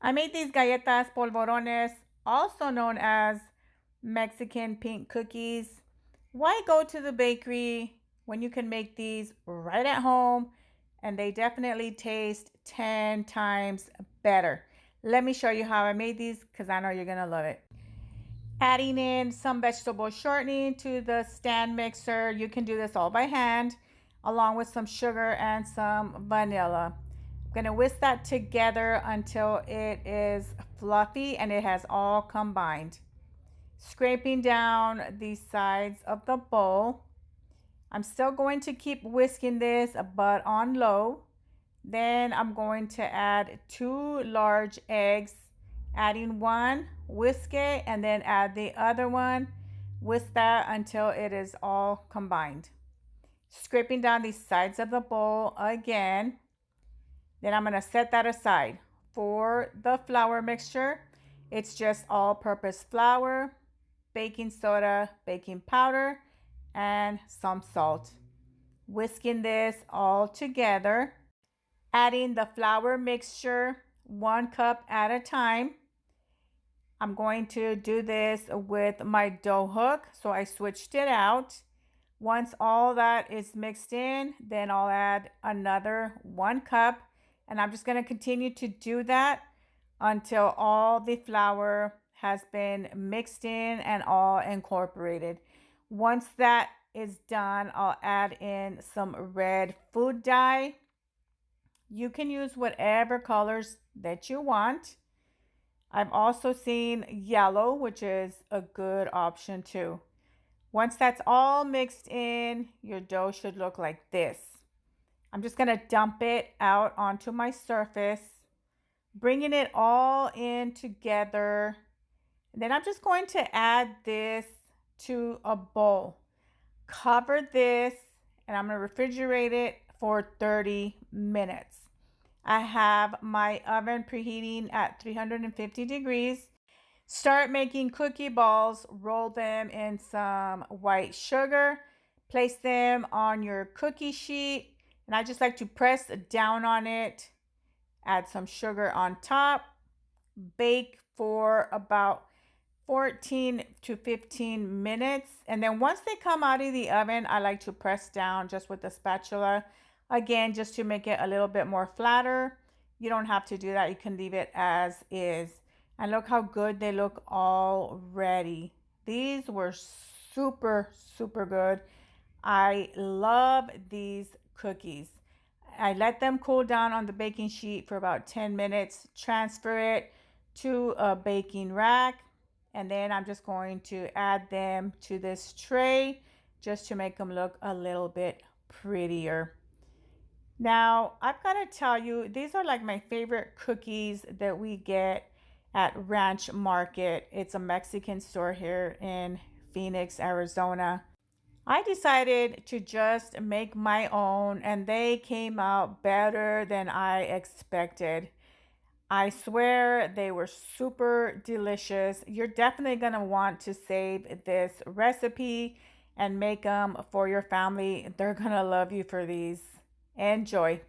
I made these galletas polvorones, also known as Mexican pink cookies. Why go to the bakery when you can make these right at home? And they definitely taste 10 times better. Let me show you how I made these because I know you're going to love it. Adding in some vegetable shortening to the stand mixer. You can do this all by hand, along with some sugar and some vanilla. I'm going to whisk that together until it is fluffy and it has all combined. Scraping down the sides of the bowl. I'm still going to keep whisking this, but on low. Then I'm going to add 2 large eggs, adding one, whisk it, and then add the other one. Whisk that until it is all combined. Scraping down the sides of the bowl again. Then I'm going to set that aside. For the flour mixture, it's just all-purpose flour, baking soda, baking powder, and some salt. Whisking this all together. Adding the flour mixture 1 cup at a time. I'm going to do this with my dough hook, so I switched it out. Once all that is mixed in, then I'll add another 1 cup, and I'm just going to continue to do that until all the flour has been mixed in and all incorporated. Once that is done, I'll add in some red food dye. You can use whatever colors that you want. I've also seen yellow, which is a good option too. Once that's all mixed in, your dough should look like this. I'm just going to dump it out onto my surface, bringing it all in together. And then I'm just going to add this to a bowl. Cover this, and I'm going to refrigerate it for 30 minutes. I have my oven preheating at 350 degrees. Start making cookie balls. Roll them in some white sugar. Place them on your cookie sheet. And I just like to press down on it. Add some sugar on top. Bake for about 14 to 15 minutes. And then once they come out of the oven, I like to press down just with the spatula. Again, just to make it a little bit more flatter. You don't have to do that. You can leave it as is. And look how good they look already. These were super, super good. I love these cookies. I let them cool down on the baking sheet for about 10 minutes. Transfer it to a baking rack. And then I'm just going to add them to this tray just to make them look a little bit prettier. Now, I've got to tell you, these are like my favorite cookies that we get at Ranch Market. It's a Mexican store here in Phoenix, Arizona. I decided to just make my own, and they came out better than I expected. I swear they were super delicious. You're definitely going to want to save this recipe and make them for your family. They're going to love you for these. Enjoy.